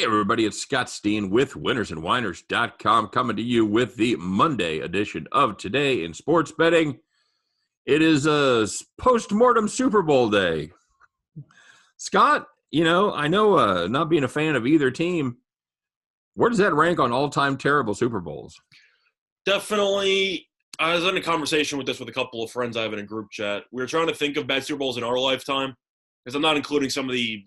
everybody, it's Scott Steen with winnersandwhiners.com coming to you with the Monday edition of Today in Sports Betting. It is a postmortem Super Bowl day. Scott, I know not being a fan of either team, where does that rank on all-time terrible Super Bowls? Definitely. I was in a conversation with a couple of friends I have in a group chat. We were trying to think of bad Super Bowls in our lifetime because I'm not including some of the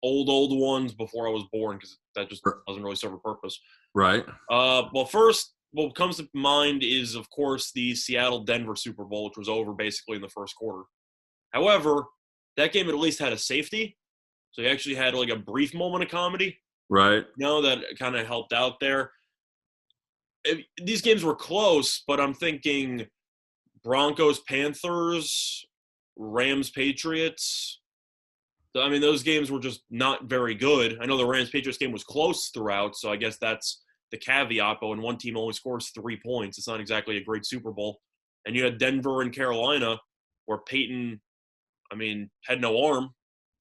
old ones before I was born because that just doesn't really serve a purpose. Right. Well, first, what comes to mind is, of course, the Seattle-Denver Super Bowl, which was over basically in the first quarter. However, that game at least had a safety, so you actually had like a brief moment of comedy. Right. That kind of helped out there. These games were close, but I'm thinking Broncos-Panthers, Rams-Patriots. I mean, those games were just not very good. I know the Rams-Patriots game was close throughout, so I guess that's the caveat. But when one team only scores 3 points, it's not exactly a great Super Bowl. And you had Denver and Carolina, where Peyton, had no arm,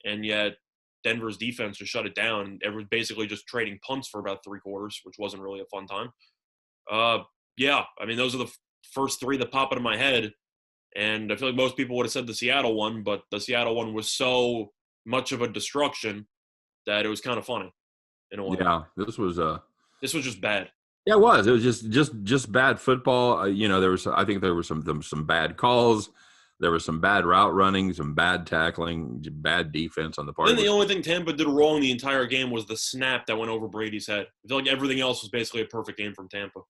and yet Denver's defense just shut it down. Everyone's basically just trading punts for about 3 quarters, which wasn't really a fun time. Those are the first 3 that pop into my head. And I feel like most people would have said the Seattle one, but the Seattle one was so much of a destruction that it was kind of funny in a way. Yeah, this was just bad. Yeah, it was. It was just bad football. I think there were some bad calls. There was some bad route running, some bad tackling, bad defense on the part. Then the only thing Tampa did wrong the entire game was the snap that went over Brady's head. I feel like everything else was basically a perfect game from Tampa.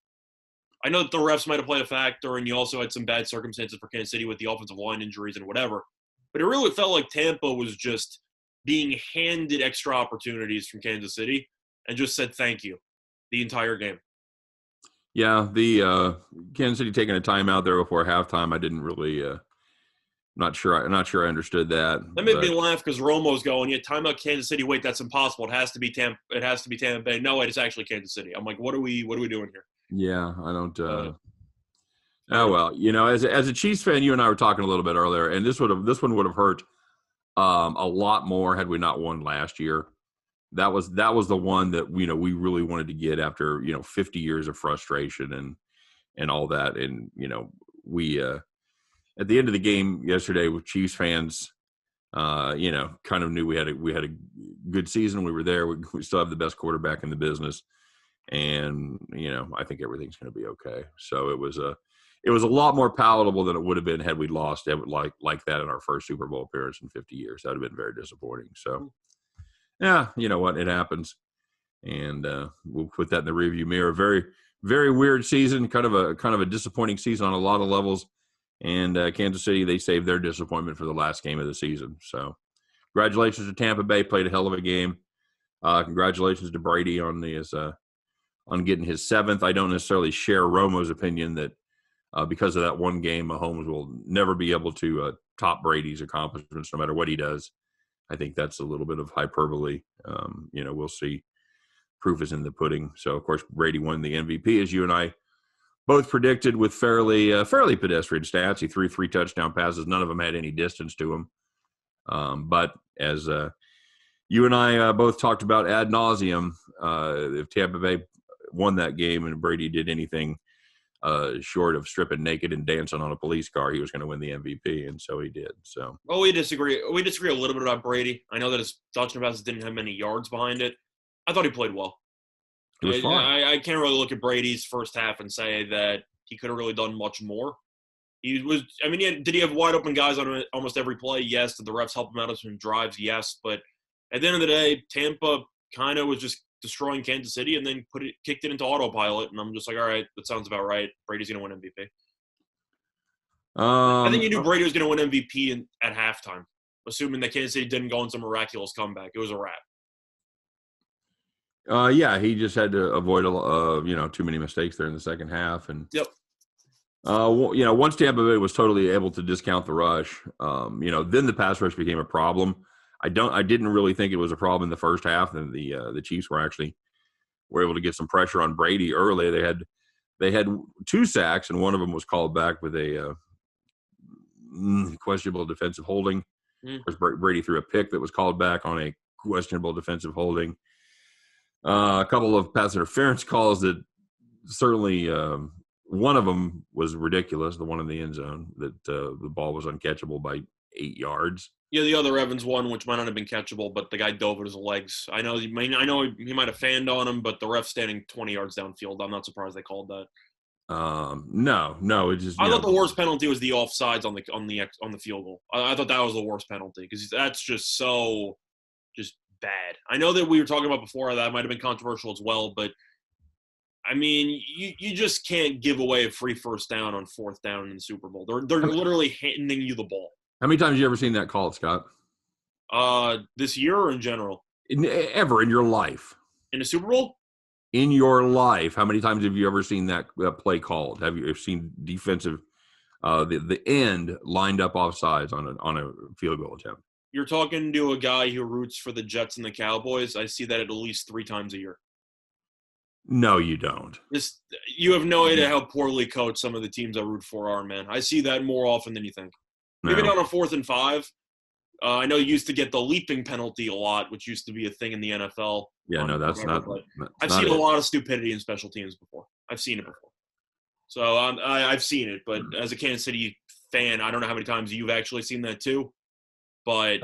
I know that the refs might have played a factor, and you also had some bad circumstances for Kansas City with the offensive line injuries and whatever. But it really felt like Tampa was just being handed extra opportunities from Kansas City and just said thank you the entire game. Yeah, the Kansas City taking a timeout there before halftime, I didn't really not sure I understood that. That made me laugh because Romo's going, yeah, timeout Kansas City. Wait, that's impossible. It has to be Tampa Bay. No, wait, it's actually Kansas City. I'm like, what are we doing here? Yeah, I don't as a Chiefs fan, you and I were talking a little bit earlier, and this one would have hurt a lot more had we not won last year. That was the one that we really wanted to get after 50 years of frustration and all that. And we at the end of the game yesterday with Chiefs fans, kind of knew we had a good season. We were there. We still have the best quarterback in the business, and I think everything's going to be okay. So it was a lot more palatable than it would have been had we lost like that in our first Super Bowl appearance in 50 years. That would have been very disappointing. So, yeah, you know what? It happens. And we'll put that in the rearview mirror. Very, very weird season, kind of a disappointing season on a lot of levels. And Kansas City, they saved their disappointment for the last game of the season. So congratulations to Tampa Bay. Played a hell of a game. Congratulations to Brady on getting his 7th. I don't necessarily share Romo's opinion that because of that one game, Mahomes will never be able to top Brady's accomplishments no matter what he does. I think that's a little bit of hyperbole. We'll see. Proof is in the pudding. So, of course, Brady won the MVP, as you and I both predicted, with fairly pedestrian stats. He threw 3 touchdown passes. None of them had any distance to him. But as you and I both talked about ad nauseum, if Tampa Bay won that game and Brady did anything short of stripping naked and dancing on a police car, he was going to win the MVP, and so he did. So, well, we disagree. We disagree a little bit about Brady. I know that his touchdown passes didn't have many yards behind it. I thought he played well. It was fun. I can't really look at Brady's first half and say that he could have really done much more. He was. Did he have wide open guys on almost every play? Yes. Did the refs help him out of some drives? Yes. But at the end of the day, Tampa kind of was just destroying Kansas City and then kicked it into autopilot. And I'm just like, all right, that sounds about right. Brady's going to win MVP. I think you knew Brady was going to win MVP at halftime, assuming that Kansas City didn't go on some miraculous comeback. It was a wrap. He just had to avoid too many mistakes there in the second half. And yep. Once Tampa Bay was totally able to discount the rush, then the pass rush became a problem. I didn't really think it was a problem in the first half, and the Chiefs were able to get some pressure on Brady early. They had 2 sacks, and one of them was called back with a questionable defensive holding. Of course, Brady threw a pick that was called back on a questionable defensive holding. A couple of pass interference calls that certainly one of them was ridiculous, the one in the end zone, that the ball was uncatchable by 8 yards. Yeah, the other Evans one, which might not have been catchable, but the guy dove with his legs. I know he might have fanned on him, but the ref standing 20 yards downfield. I'm not surprised they called that. No, it just I thought the worst penalty was the offsides on the field goal. I thought that was the worst penalty because that's just so bad. I know that we were talking about before that might have been controversial as well, but I mean, you just can't give away a free first down on 4th down in the Super Bowl. They're literally handing you the ball. How many times have you ever seen that call, Scott? This year or in general? Ever in your life? In the Super Bowl? In your life, how many times have you ever seen that play called? Have you seen defensive, the end lined up offsides on a field goal attempt? You're talking to a guy who roots for the Jets and the Cowboys. I see that at least 3 times a year. No, you don't. You have no idea how poorly coached some of the teams I root for are, man. I see that more often than you think. No. Maybe not on 4th and 5. I know you used to get the leaping penalty a lot, which used to be a thing in the NFL. Yeah, no, that's not. I've seen a lot of stupidity in special teams before. I've seen it before. So I've seen it, but as a Kansas City fan, I don't know how many times you've actually seen that too. But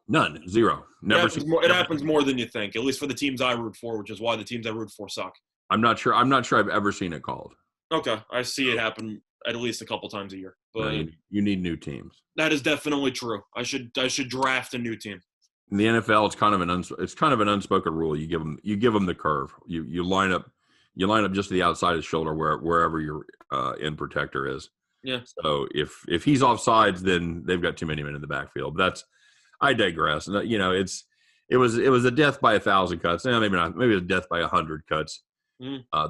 none, zero. Never. It happens more than you think, at least for the teams I root for, which is why the teams I root for suck. I'm not sure I've ever seen it called. Okay, I see it happen at least a couple times a year. But you need new teams. That is definitely true. I should draft a new team. In the NFL, it's kind of an unspoken rule. You give them the curve. You line up just to the outside of the shoulder wherever your end protector is. Yeah. So if he's offsides, then they've got too many men in the backfield. I digress. And it was a death by 1,000 cuts. Maybe not. Maybe it was a death by 100 cuts.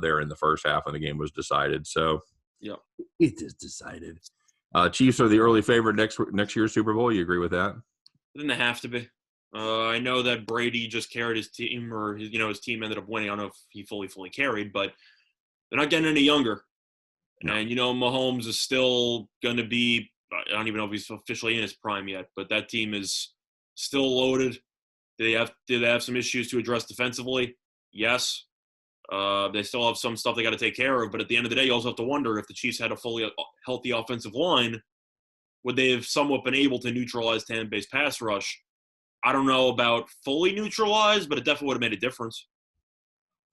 There in the first half when the game was decided. So yeah, it is decided. Chiefs are the early favorite next year's Super Bowl. You agree with that? Didn't they have to be? I know that Brady just carried his team, or his team ended up winning. I don't know if he fully carried, but they're not getting any younger. No. And Mahomes is still going to be. I don't even know if he's officially in his prime yet, but that team is still loaded. Do they have some issues to address defensively? Yes. They still have some stuff they got to take care of, but at the end of the day, you also have to wonder if the Chiefs had a fully healthy offensive line, would they have somewhat been able to neutralize Tampa Bay's pass rush? I don't know about fully neutralized, but it definitely would have made a difference.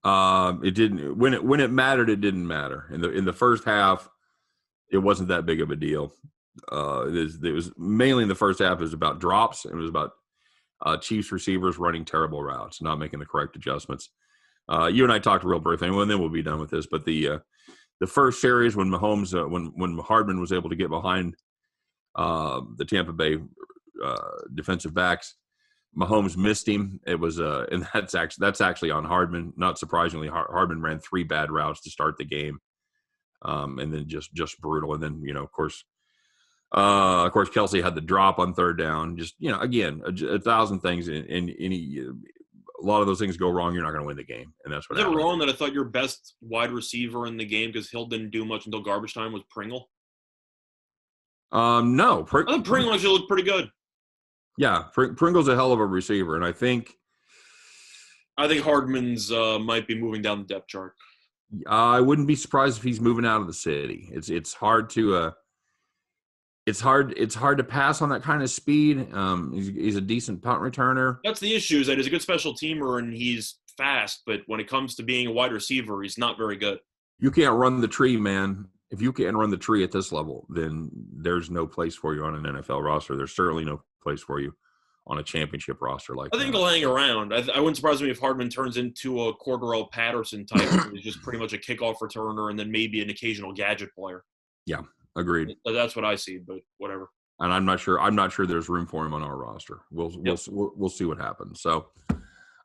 It didn't when it mattered. It didn't matter in the first half. It wasn't that big of a deal. It was mainly in the first half. It was about drops. It was about Chiefs receivers running terrible routes, not making the correct adjustments. You and I talked real briefly, and then we'll be done with this. But the first series when Mahomes, when Hardman was able to get behind the Tampa Bay defensive backs, Mahomes missed him. It was and that's actually on Hardman. Not surprisingly, Hardman ran 3 bad routes to start the game, and then just brutal. And then of course, Kelsey had the drop on 3rd down. Just again, a thousand things in any. A lot of those things go wrong, you're not going to win the game, and that's what. Is it wrong that I thought your best wide receiver in the game, because Hill didn't do much until garbage time, was Pringle? No. I thought Pringle actually looked pretty good. Yeah, Pringle's a hell of a receiver, and I think Hardman's might be moving down the depth chart. I wouldn't be surprised if he's moving out of the city. It's hard to it's hard to pass on that kind of speed. He's a decent punt returner. That's the issue, is that he's a good special teamer and he's fast, but when it comes to being a wide receiver, he's not very good. You can't run the tree, man. If you can't run the tree at this level, then there's no place for you on an NFL roster. There's certainly no place for you on a championship roster like that. I think he'll hang around. I wouldn't surprise me if Hardman turns into a Cordarrelle Patterson type, who's just pretty much a kickoff returner and then maybe an occasional gadget player. Yeah, agreed. That's what I see, but whatever. And I'm not sure there's room for him on our roster. We'll see what happens. So,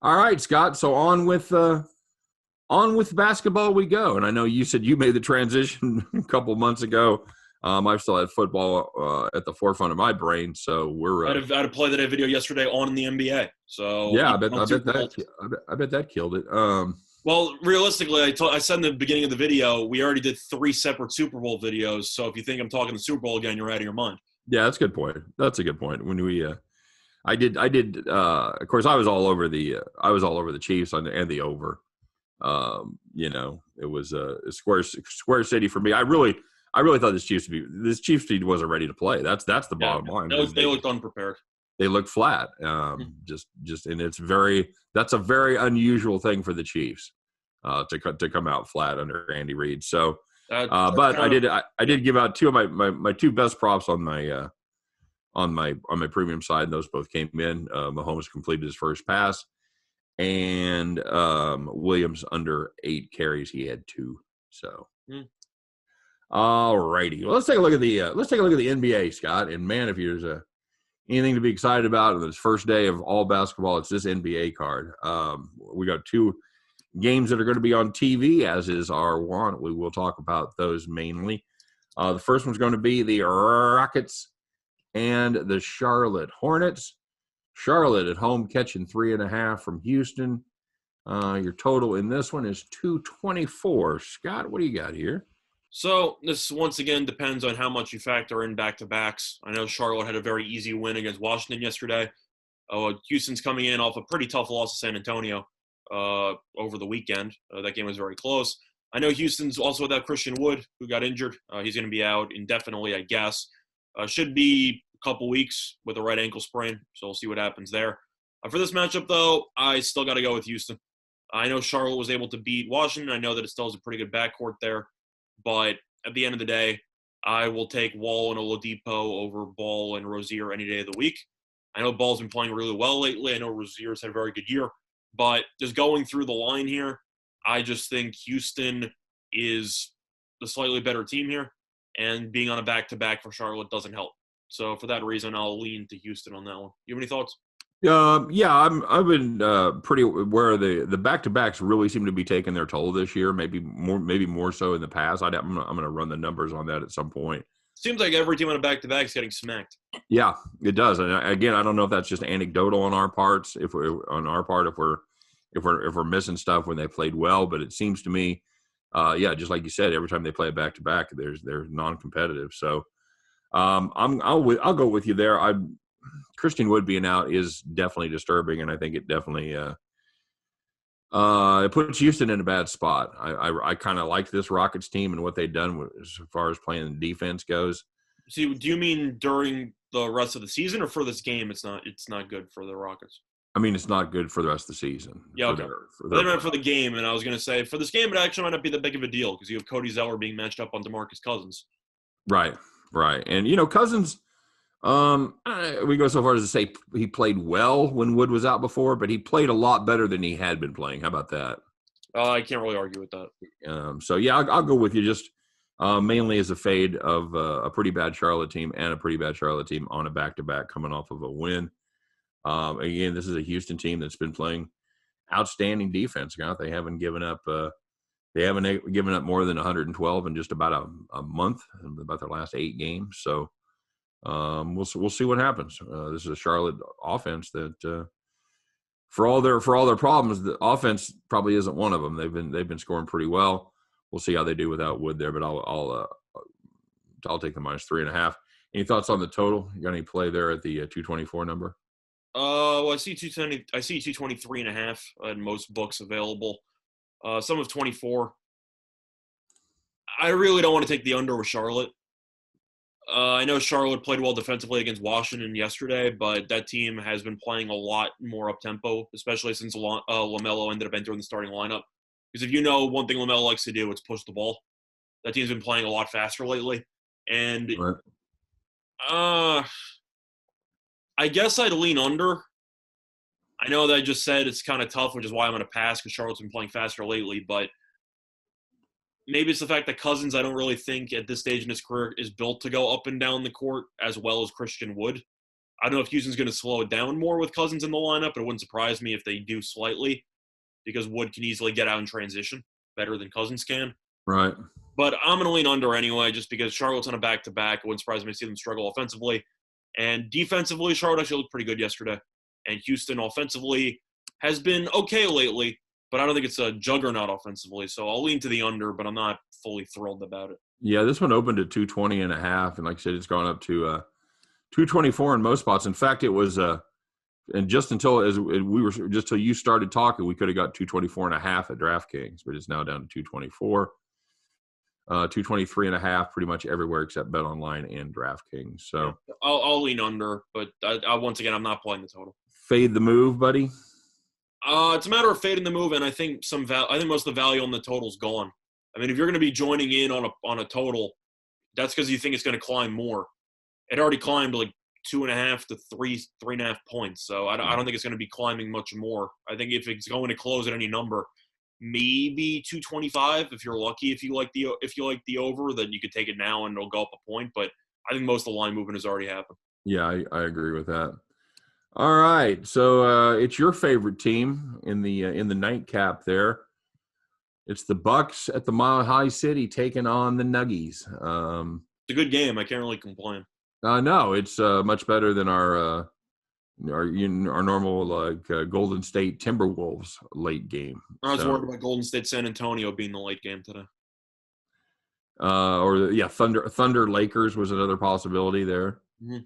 all right, Scott. So on with basketball we go. And I know you said you made the transition a couple months ago. I've still had football at the forefront of my brain, so we're. I had a play that I video yesterday on the NBA. So yeah, I bet that killed it. Well, realistically, I said in the beginning of the video, we already did 3 separate Super Bowl videos. So if you think I'm talking the Super Bowl again, you're out of your mind. Yeah, that's a good point. That's a good point. When we, I did. Of course, I was all over the Chiefs and the over. It was a square city for me. I really thought this Chiefs team wasn't ready to play. That's the bottom line. They looked unprepared. They look flat. And that's a very unusual thing for the Chiefs to come out flat under Andy Reid. So, but I did give out two of my two best props on my premium side, and those both came in. Mahomes completed his first pass, and Williams under 8 carries. He had 2. So, all righty. Well, let's take a look at the NBA, Scott. And man, if there's anything to be excited about on this first day of all basketball, it's this NBA card. We got 2 games that are going to be on TV, as is our want. We will talk about those mainly. The first one's going to be the Rockets and the Charlotte Hornets. Charlotte at home catching 3.5 from Houston. Your total in this one is 224. Scott, what do you got here? So this once again depends on how much you factor in back-to-backs. I know Charlotte had a very easy win against Washington yesterday. Houston's coming in off a pretty tough loss to San Antonio over the weekend. That game was very close. I know Houston's also without Christian Wood, who got injured. He's going to be out indefinitely, I guess. Should be a couple weeks with a right ankle sprain, so we'll see what happens there. For this matchup, though, I still got to go with Houston. I know Charlotte was able to beat Washington. I know that it still has a pretty good backcourt there. But at the end of the day, I will take Wall and Oladipo over Ball and Rozier any day of the week. I know Ball's been playing really well lately. I know Rozier's had a very good year. But just going through the line here, I just think Houston is the slightly better team here. And being on a back-to-back for Charlotte doesn't help. So for that reason, I'll lean to Houston on that one. You have any thoughts? I've been pretty aware the back-to-backs really seem to be taking their toll this year. Maybe more so in the past. I'm gonna run the numbers on that at some point. Seems like every team on a back-to-back is getting smacked. Yeah, it does. And again, I don't know if that's just anecdotal on our parts. If we're missing stuff when they played well, but it seems to me, just like you said, every time they play a back-to-back, they're non-competitive. So I'll go with you there. Christian Wood being out is definitely disturbing, and I think it definitely it puts Houston in a bad spot. I kind of like this Rockets team and what they've done as far as playing defense goes. So do you mean during the rest of the season, or for this game? It's not good for the Rockets. I mean, it's not good for the rest of the season. Yeah, okay. I meant for the game, and I was going to say for this game, it actually might not be that big of a deal because you have Cody Zeller being matched up on DeMarcus Cousins. Right. And Cousins. We go so far as to say he played well when Wood was out before, but he played a lot better than he had been playing. How about that? I can't really argue with that. I'll go with you just mainly as a fade of a pretty bad Charlotte team and a pretty bad Charlotte team on a back-to-back coming off of a win. Again, this is a Houston team that's been playing outstanding defense. They haven't given up more than 112 in just about a month, about their last 8 games. So we'll see what happens. This is a Charlotte offense that, for all their problems, the offense probably isn't one of them. They've been scoring pretty well. We'll see how they do without Wood there, but I'll take the -3.5. Any thoughts on the total? You got any play there at the 224 number? Well, I see 220. I see 223.5 in most books available. Some of 24. I really don't want to take the under with Charlotte. I know Charlotte played well defensively against Washington yesterday, but that team has been playing a lot more up-tempo, especially since LaMelo ended up entering the starting lineup. Because if you know one thing LaMelo likes to do, it's push the ball. That team's been playing a lot faster lately. And I guess I'd lean under. I know that I just said it's kind of tough, which is why I'm going to pass because Charlotte's been playing faster lately, but maybe it's the fact that Cousins, I don't really think at this stage in his career is built to go up and down the court as well as Christian Wood. I don't know if Houston's going to slow it down more with Cousins in the lineup, but it wouldn't surprise me if they do slightly because Wood can easily get out in transition better than Cousins can. Right. But I'm going to lean under anyway just because Charlotte's on a back-to-back. It wouldn't surprise me to see them struggle offensively. And defensively, Charlotte actually looked pretty good yesterday. And Houston offensively has been okay lately, but I don't think it's a juggernaut offensively. So I'll lean to the under, but I'm not fully thrilled about it. Yeah, this one opened at 220.5, and like I said, it's gone up to 224 in most spots. In fact, it was And just until you started talking, we could have got 224.5 at DraftKings, but it's now down to 224. 223.5 pretty much everywhere except BetOnline and DraftKings. So yeah. I'll lean under, but once again, I'm not playing the total. Fade the move, buddy. It's a matter of fading the move, and I think I think most of the value on the total's gone. I mean, if you're going to be joining in on a total, that's because you think it's going to climb more. It already climbed like 2.5 to 3.5 points, so I don't think it's going to be climbing much more. I think if it's going to close at any number, maybe 225 if you're lucky. If you like the over, then you could take it now and it'll go up a point. But I think most of the line movement has already happened. Yeah, I agree with that. All right, so it's your favorite team in the nightcap there. It's the Bucks at the Mile High City taking on the Nuggies. It's a good game. I can't really complain. No, it's much better than our normal Golden State Timberwolves late game. I was worried about Golden State San Antonio being the late game today. Thunder Lakers was another possibility there. Mm-hmm.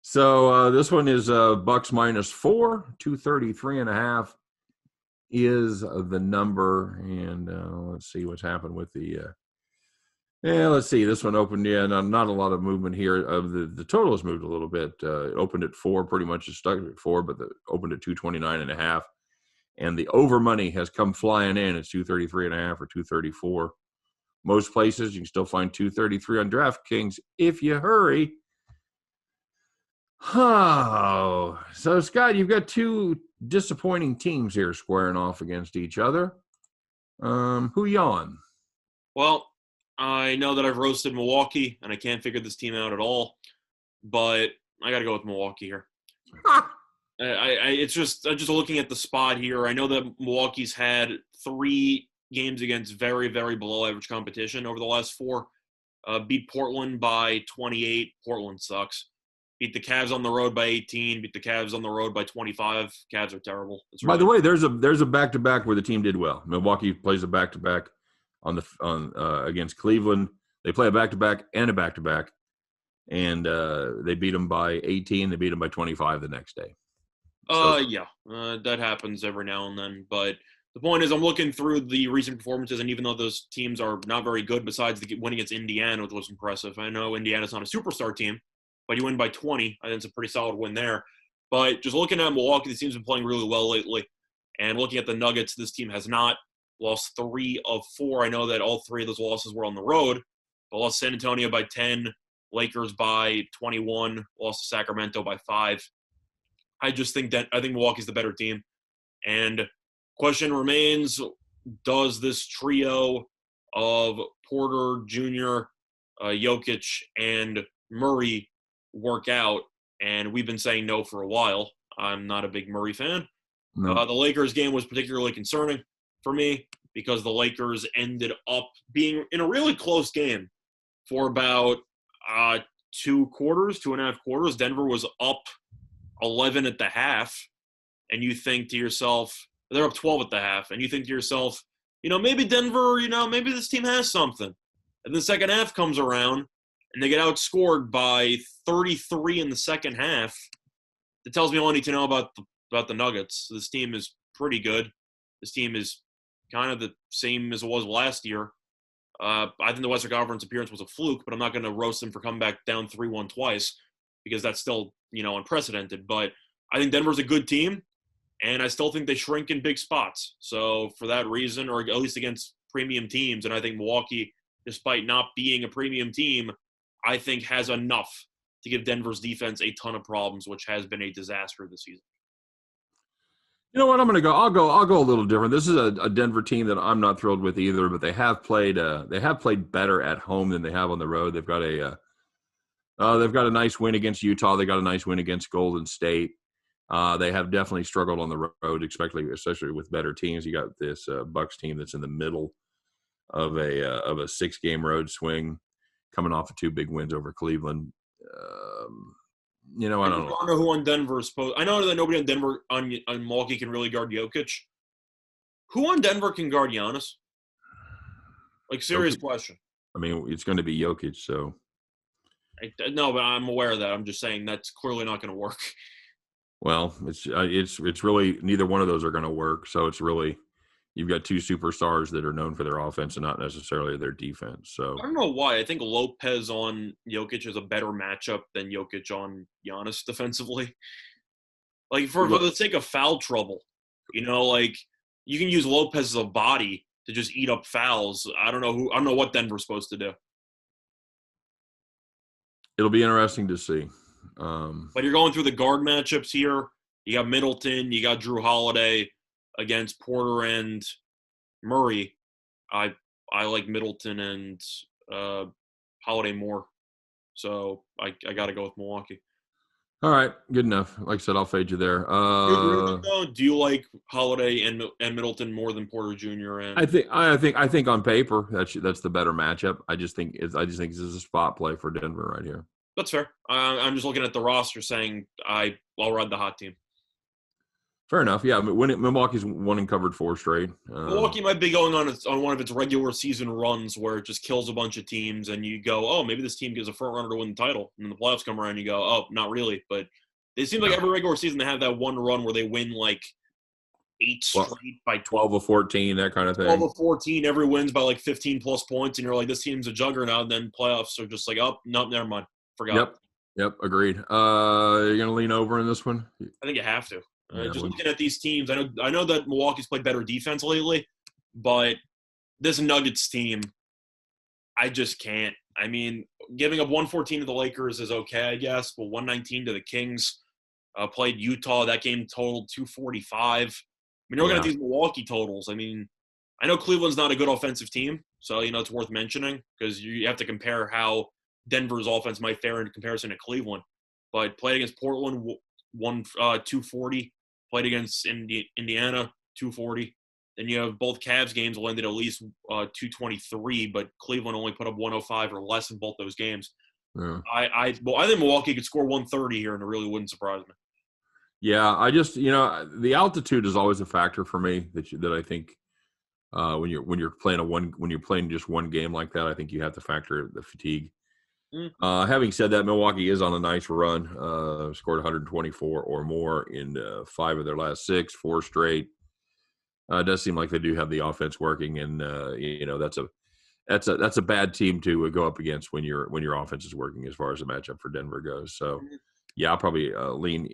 So this one is Bucks -4, 233.5 is the number, and let's see what's happened with the. Let's see. This one opened. Not a lot of movement here. The total has moved a little bit. It opened at 4, pretty much is stuck at 4, but opened at 229.5, and the over money has come flying in. It's 233.5 or 234. Most places you can still find 233 on DraftKings if you hurry. Oh, so Scott, you've got two disappointing teams here squaring off against each other. Who you on? Well, I know that I've roasted Milwaukee, and I can't figure this team out at all, but I got to go with Milwaukee here. It's just looking at the spot here. I know that Milwaukee's had 3 games against very, very below average competition over the last 4. Beat Portland by 28. Portland sucks. Beat the Cavs on the road by 18. Beat the Cavs on the road by 25. Cavs are terrible. By the way, there's a back-to-back where the team did well. Milwaukee plays a back-to-back against Cleveland. They play a back-to-back and a back-to-back, and they beat them by 18. They beat them by 25 the next day. That happens every now and then. But the point is, I'm looking through the recent performances, and even though those teams are not very good, besides the win against Indiana, which was impressive. I know Indiana's not a superstar team, but you win by 20. I think it's a pretty solid win there. But just looking at Milwaukee, this team's been playing really well lately. And looking at the Nuggets, this team has not lost 3 of 4. I know that all 3 of those losses were on the road. But lost San Antonio by 10, Lakers by 21, lost to Sacramento by 5. I think Milwaukee's the better team. And question remains, does this trio of Porter Jr., Jokic, and Murray work out? And we've been saying no for a while. I'm not a big Murray fan. No. The Lakers game was particularly concerning for me because the Lakers ended up being in a really close game for about 2.5 quarters. Denver was up 11 at the half, and you think to yourself, they're up 12 at the half, and you think to yourself, maybe Denver, maybe this team has something. And the second half comes around, and they get outscored by 33 in the second half. It tells me all I need to know about the Nuggets. This team is pretty good. This team is kind of the same as it was last year. I think the Western Conference appearance was a fluke, but I'm not going to roast them for coming back down 3-1 twice because that's still, unprecedented. But I think Denver's a good team, and I still think they shrink in big spots. So for that reason, or at least against premium teams, and I think Milwaukee, despite not being a premium team, I think has enough to give Denver's defense a ton of problems, which has been a disaster this season. You know what? I'm going to go. I'll go a little different. This is a Denver team that I'm not thrilled with either, but they have played better at home than they have on the road. They've got a nice win against Utah. They got a nice win against Golden State. They have definitely struggled on the road, especially with better teams. You got this Bucks team that's in the middle of a 6-game road swing, coming off of 2 big wins over Cleveland. I don't know. I don't know who on Denver is supposed. I know that nobody on Denver on Milwaukee can really guard Jokic. Who on Denver can guard Giannis? Like, serious question. I mean, it's going to be Jokic, so. No, but I'm aware of that. I'm just saying that's clearly not going to work. Well, it's really neither one of those are going to work. So it's really you've got two superstars that are known for their offense and not necessarily their defense. So I don't know why. I think Lopez on Jokic is a better matchup than Jokic on Giannis defensively. Like for look, the sake of foul trouble, like you can use Lopez as a body to just eat up fouls. I don't know what Denver's supposed to do. it'll be interesting to see. But you're going through the guard matchups here. You got Middleton, you got Drew Holiday against Porter and Murray. I like Middleton and Holiday more. So I got to go with Milwaukee. All right, good enough. Like I said, I'll fade you there. Do you agree with it, though? Do you like Holiday and Middleton more than Porter Jr. and? I think on paper that's the better matchup. I just think this is a spot play for Denver right here. That's fair. I'm just looking at the roster, saying I'll ride the hot team. Fair enough. Yeah, Milwaukee's won and covered 4 straight. Milwaukee might be going on one of its regular season runs where it just kills a bunch of teams, and you go, oh, maybe this team gives a front runner to win the title. And then the playoffs come around, and you go, oh, not really. But it seems like every regular season they have that one run where they win like 8 straight by 12 or 14, that kind of thing. 12 or 14, every wins by like 15 plus points, and you're like, this team's a juggernaut. And then playoffs are just like, oh, no, never mind, forgot. Yep, agreed. You're gonna lean over in this one? I think you have to. Yeah, just looking at these teams, I know that Milwaukee's played better defense lately, but this Nuggets team, I just can't. I mean, giving up 114 to the Lakers is okay, I guess, but 119 to the Kings. Played Utah. That game totaled 245. I mean, you're looking at these Milwaukee totals. I mean, I know Cleveland's not a good offensive team, so, it's worth mentioning because you have to compare how Denver's offense might fare in comparison to Cleveland. But played against Portland, won 240. Played against Indiana, 240. Then you have both Cavs games landed at least 223, but Cleveland only put up 105 or less in both those games. Yeah. I think Milwaukee could score 130 here, and it really wouldn't surprise me. Yeah, I just the altitude is always a factor for me that I think when you're playing just one game like that, I think you have to factor the fatigue. Having said that, Milwaukee is on a nice run. Scored 124 or more in 5 of their last 6, 4 straight. It does seem like they do have the offense working, and that's a bad team to go up against when your offense is working as far as the matchup for Denver goes. So, yeah, I'll probably lean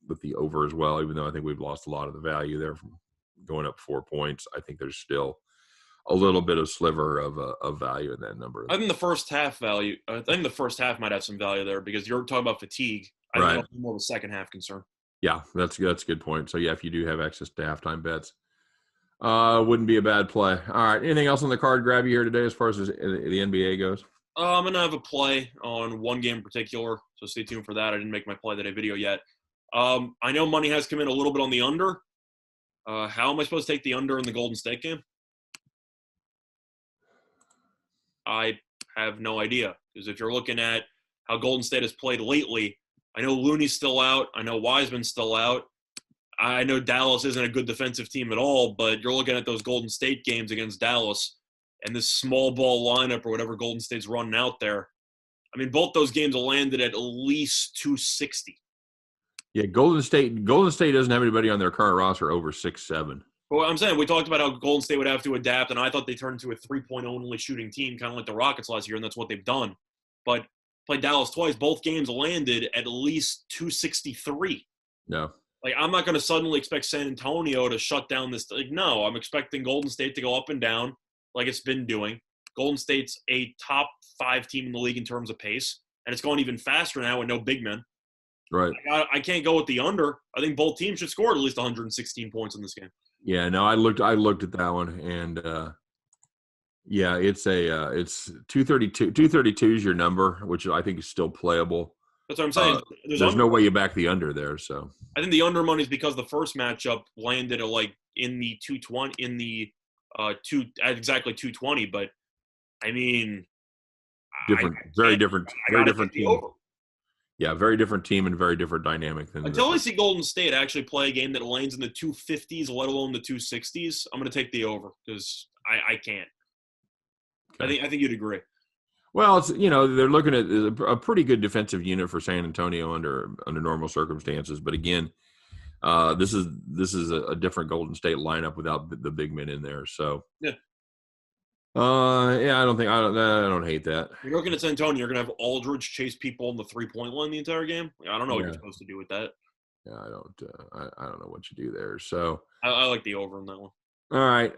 with the over as well, even though I think we've lost a lot of the value there from going up 4 points. I think there's still a little bit of sliver of value in that number. I think the first half might have some value there because you're talking about fatigue. I think it's more of a second half concern. Yeah, that's a good point. So, yeah, if you do have access to halftime bets, wouldn't be a bad play. All right, anything else on the card grab you here today as far as the NBA goes? I'm going to have a play on one game in particular, so stay tuned for that. I didn't make my play today video yet. I know money has come in a little bit on the under. How am I supposed to take the under in the Golden State game? I have no idea, because if you're looking at how Golden State has played lately, I know Looney's still out. I know Wiseman's still out. I know Dallas isn't a good defensive team at all, but you're looking at those Golden State games against Dallas and this small ball lineup or whatever Golden State's running out there. I mean, both those games landed at least 260. Yeah, Golden State doesn't have anybody on their current roster over 6'7". Well, I'm saying we talked about how Golden State would have to adapt, and I thought they turned into a three-point only shooting team, kind of like the Rockets last year, and that's what they've done. But played Dallas twice. Both games landed at least 263. Yeah. Like, I'm not going to suddenly expect San Antonio to shut down this. Like, no, I'm expecting Golden State to go up and down like it's been doing. Golden State's a top 5 team in the league in terms of pace, and it's going even faster now with no big men. Right. I can't go with the under. I think both teams should score at least 116 points in this game. Yeah, no, I looked at that one, and yeah, it's 232. 232 is your number, which I think is still playable. That's what I'm saying. There's no way you back the under there. So I think the under money is because the first matchup landed at like in the 220 exactly 220. But I mean, very different team. Yeah, very different team and very different dynamic. Until I see Golden State actually play a game that lands in the 250s, let alone the 260s, I'm going to take the over because I can't. Okay. I think you'd agree. Well, it's they're looking at a pretty good defensive unit for San Antonio under normal circumstances, but again, This is a different Golden State lineup without the big men in there. So Yeah. Yeah, I don't hate that. You're looking at San Antonio. You're gonna have Aldridge chase people on the 3-point line the entire game. I don't know what Yeah, you're supposed to do with that. yeah, I don't know what you do there. So I like the over in that one. all right,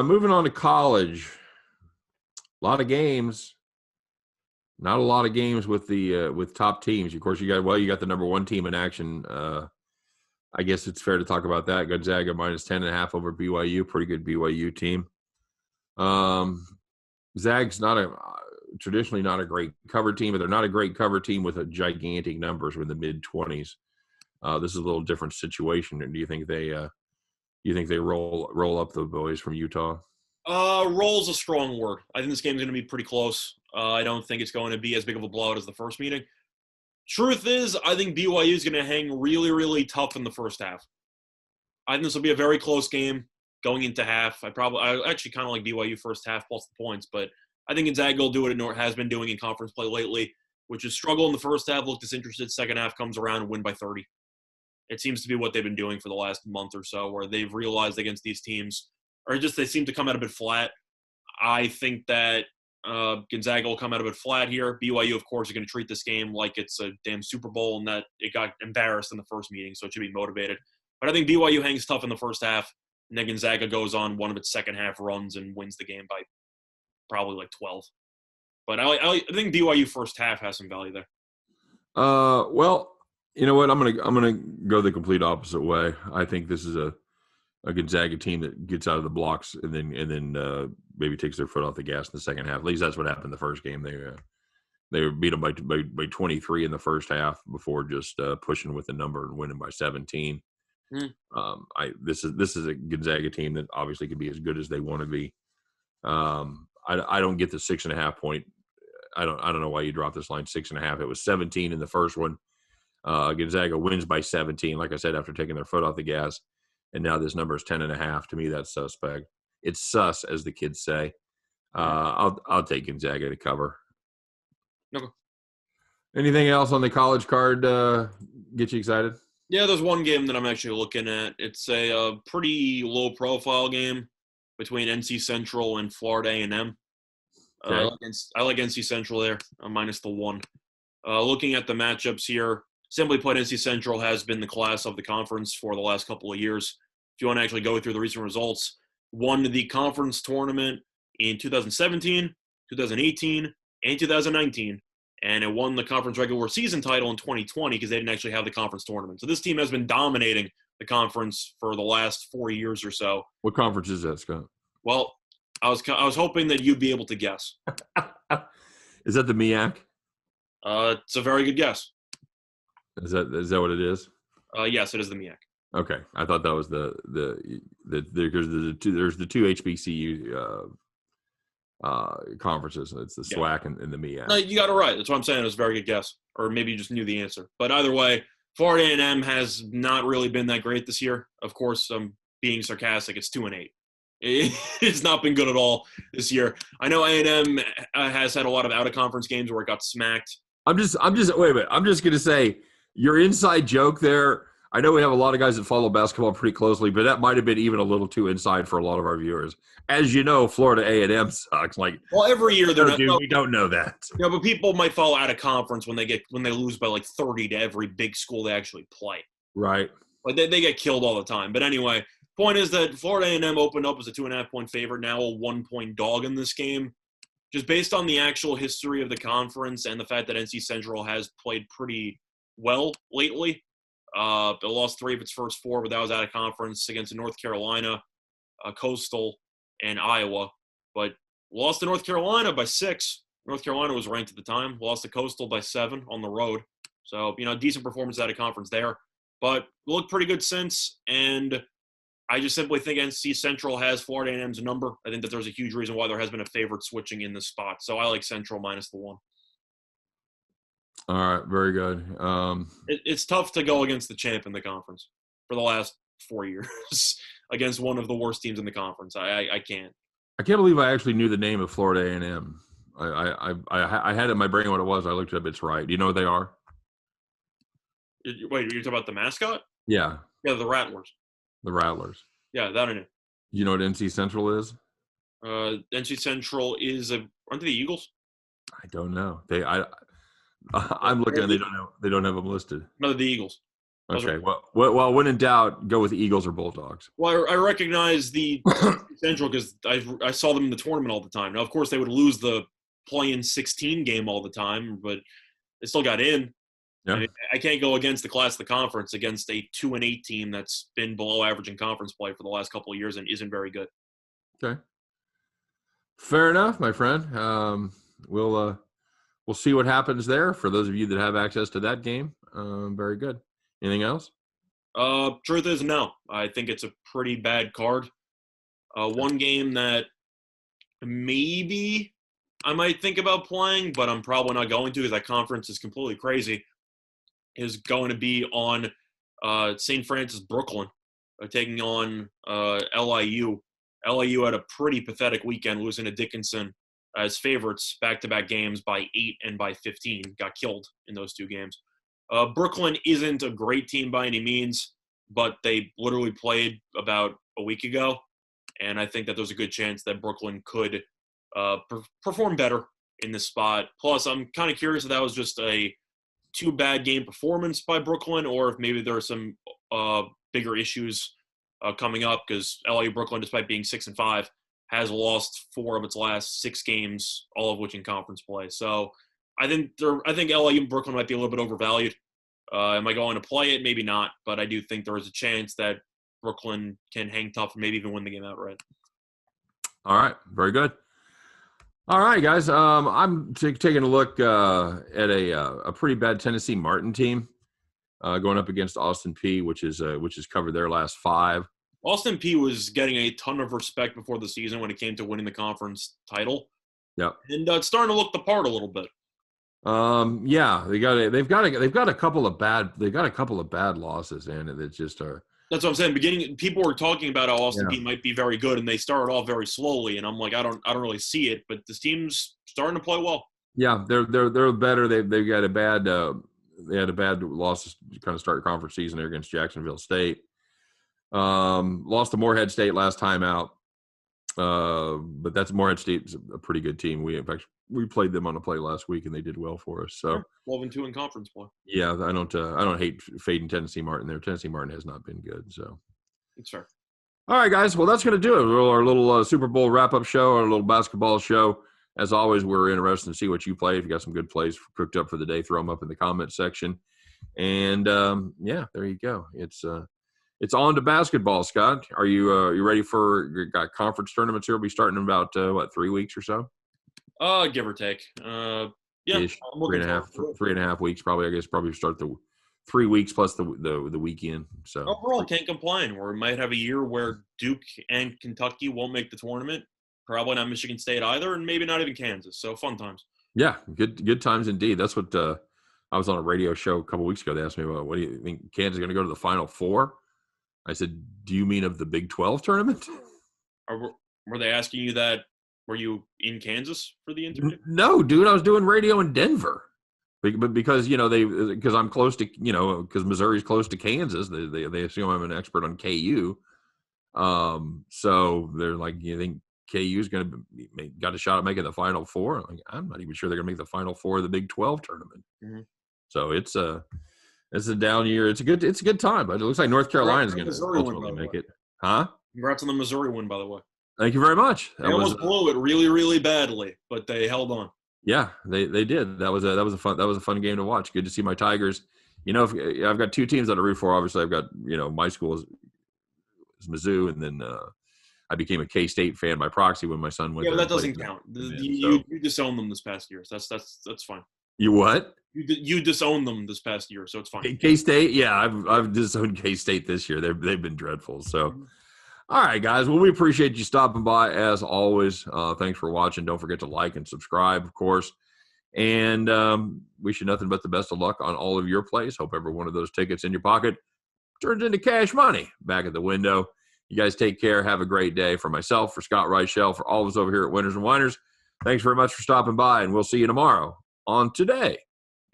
moving on to college. A lot of games. Not a lot of games with the with top teams. Of course, you got the number one team in action. I guess it's fair to talk about that. Gonzaga minus 10.5 over BYU. Pretty good BYU team. Zag's traditionally not a great cover team, but they're not a great cover team with a gigantic numbers in the mid-20s. This is a little different situation. And do you think they roll up the boys from Utah? Roll's a strong word. I think this game's going to be pretty close. I don't think it's going to be as big of a blowout as the first meeting. Truth is, I think BYU is going to hang really, really tough in the first half. I think this will be a very close game going into half. I actually kind of like BYU first half plus the points, but I think Gonzaga will do what it has been doing in conference play lately, which is struggle in the first half, look disinterested, second half comes around and win by 30. It seems to be what they've been doing for the last month or so, where they've realized against these teams, or just they seem to come out a bit flat. I think that Gonzaga will come out a bit flat here. BYU, of course, is going to treat this game like it's a damn Super Bowl and that it got embarrassed in the first meeting, so it should be motivated. But I think BYU hangs tough in the first half, and then Gonzaga goes on one of its second half runs and wins the game by probably like 12. But I think BYU first half has some value there. Well, you know what? I'm gonna go the complete opposite way. I think this is a Gonzaga team that gets out of the blocks and then maybe takes their foot off the gas in the second half. At least that's what happened in the first game. They beat them by 23 in the first half before just pushing with the number and winning by 17. This is a Gonzaga team that obviously could be as good as they want to be. I don't get the 6.5 point. I don't know why you dropped this line 6.5. It was 17 in the first one. Gonzaga wins by 17, like I said, after taking their foot off the gas. And now this number is 10.5. To me, that's suspect. It's sus, as the kids say. I'll take Gonzaga to cover. Okay. Anything else on the college card get you excited? Yeah, there's one game that I'm actually looking at. It's a pretty low-profile game between NC Central and Florida A&M. Okay. I like NC Central there, minus the 1. Looking at the matchups here, simply put, NC Central has been the class of the conference for the last couple of years. If you want to actually go through the recent results, won the conference tournament in 2017, 2018, and 2019, and it won the conference regular season title in 2020 because they didn't actually have the conference tournament. So this team has been dominating the conference for the last 4 years or so. What conference is that, Scott? Well, I was hoping that you'd be able to guess. Is that the MEAC? It's a very good guess. Is that what it is? Yes, it is the MEAC. Okay, I thought that was because there's the two HBCU conferences. It's the SWAC and the MEAC. No, you got it right. That's what I'm saying. It was a very good guess, or maybe you just knew the answer. But either way, Florida A&M has not really been that great this year. Of course, I'm being sarcastic. It's 2-8. It's not been good at all this year. I know A&M has had a lot of out-of-conference games where it got smacked. I'm just wait a minute. I'm just gonna say your inside joke there. I know we have a lot of guys that follow basketball pretty closely, but that might have been even a little too inside for a lot of our viewers. As you know, Florida A&M sucks. Like, well, every year they're we don't know that. Yeah, but people might fall out of conference when they lose by like 30 to every big school they actually play. Right. Like they get killed all the time. But anyway, point is that Florida A&M opened up as a 2.5-point favorite, now a 1-point dog in this game. Just based on the actual history of the conference and the fact that NC Central has played pretty well lately. It lost 3 of its first 4, but that was out of conference against North Carolina, Coastal, and Iowa. But lost to North Carolina by 6. North Carolina was ranked at the time. Lost to Coastal by 7 on the road. So, decent performance out of conference there. But looked pretty good since, and I just simply think NC Central has Florida A&M's number. I think that there's a huge reason why there has been a favorite switching in this spot. So I like Central minus the 1. All right, very good. It's tough to go against the champ in the conference for the last 4 years against one of the worst teams in the conference. I can't. I can't believe I actually knew the name of Florida A&M. I had it in my brain what it was. I looked it up. It's right. Do you know what they are? Wait, you're talking about the mascot? Yeah. Yeah, the Rattlers. The Rattlers. Yeah, that I know. You know what NC Central is? NC Central aren't they the Eagles? I don't know. I'm looking and they don't have them listed. No, the Eagles. Okay. Well, when in doubt, go with Eagles or Bulldogs. Well, I recognize the Central because I saw them in the tournament all the time. Now, of course, they would lose the play-in 16 game all the time, but they still got in. Yeah. I mean, I can't go against the class of the conference against a 2-8 team that's been below average in conference play for the last couple of years and isn't very good. Okay. Fair enough, my friend. We'll see what happens there. For those of you that have access to that game, very good. Anything else? Truth is, no. I think it's a pretty bad card. One game that maybe I might think about playing, but I'm probably not going to because that conference is completely crazy, is going to be on St. Francis Brooklyn, taking on LIU. LIU had a pretty pathetic weekend, losing to Dickinson as favorites back-to-back games by 8 and by 15. Got killed in those two games. Brooklyn isn't a great team by any means, but they literally played about a week ago, and I think that there's a good chance that Brooklyn could perform better in this spot. Plus, I'm kind of curious if that was just a two-bad game performance by Brooklyn or if maybe there are some bigger issues coming up because LIU Brooklyn, despite being 6-5, has lost 4 of its last 6 games, all of which in conference play. So I think LIU Brooklyn might be a little bit overvalued. Am I going to play it? Maybe not, but I do think there is a chance that Brooklyn can hang tough and maybe even win the game outright. All right, very good. All right, guys. I'm taking a look at a pretty bad Tennessee Martin team going up against Austin Peay, which has covered their last 5. Austin Peay was getting a ton of respect before the season when it came to winning the conference title. Yeah, and it's starting to look the part a little bit. Yeah, they've got a couple of bad losses, and it just are. That's what I'm saying. People were talking about how Austin Peay might be very good, and they started off very slowly. And I'm like, I don't really see it, but this team's starting to play well. Yeah, they're better. They've got a bad they had a bad loss to kind of start conference season there against Jacksonville State. Lost to Morehead State last time out, but that's Morehead State's a pretty good team. We played them on a play last week, and they did well for us. So 12-2 in conference play. Yeah, I don't hate fading Tennessee Martin there. Tennessee Martin has not been good. So it's fair. All right, guys. Well, that's going to do it. Our little Super Bowl wrap-up show, our little basketball show. As always, we're interested to see what you play. If you got some good plays cooked up for the day, throw them up in the comments section. And yeah, there you go. It's on to basketball, Scott. Are you ready for your conference tournaments here? We'll be starting in about 3 weeks or so? Give or take. Yeah, 3.5 weeks probably. I guess probably start the 3 weeks plus the weekend. So overall, can't complain. We might have a year where Duke and Kentucky won't make the tournament. Probably not Michigan State either, and maybe not even Kansas. So fun times. Yeah, good times indeed. That's what I was on a radio show a couple weeks ago. They asked me about, what do you think Kansas is going to go to the Final Four? I said, do you mean of the Big 12 tournament? Were they asking you that? Were you in Kansas for the interview? No, dude. I was doing radio in Denver. But because, because I'm close to, because Missouri's close to Kansas, they assume I'm an expert on KU. So they're like, you think KU's going to got a shot at making the Final Four? I'm not even sure they're going to make the Final Four of the Big 12 tournament. Mm-hmm. So it's a down year. It's a good time, but it looks like North Carolina's going to ultimately make it. Huh? Congrats on the Missouri win, by the way. Thank you very much. They almost blew it really, really badly, but they held on. Yeah, they did. That was a fun game to watch. Good to see my Tigers. I've got 2 teams that I root for. Obviously, I've got my school is Mizzou, and then I became a K-State fan by proxy when my son went. Yeah, but that doesn't count. You disowned them this past year. So that's fine. You what? You disowned them this past year, so it's fine. K-State, yeah, I've disowned K-State this year. They've been dreadful. So. Mm-hmm. All right, guys. Well, we appreciate you stopping by as always. Thanks for watching. Don't forget to like and subscribe, of course. And wish you nothing but the best of luck on all of your plays. Hope every one of those tickets in your pocket turns into cash money back at the window. You guys take care. Have a great day. For myself, for Scott Reichel, for all of us over here at Winners and Winers, thanks very much for stopping by, and we'll see you tomorrow on Today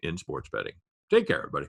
in Sports Betting. Take care, everybody.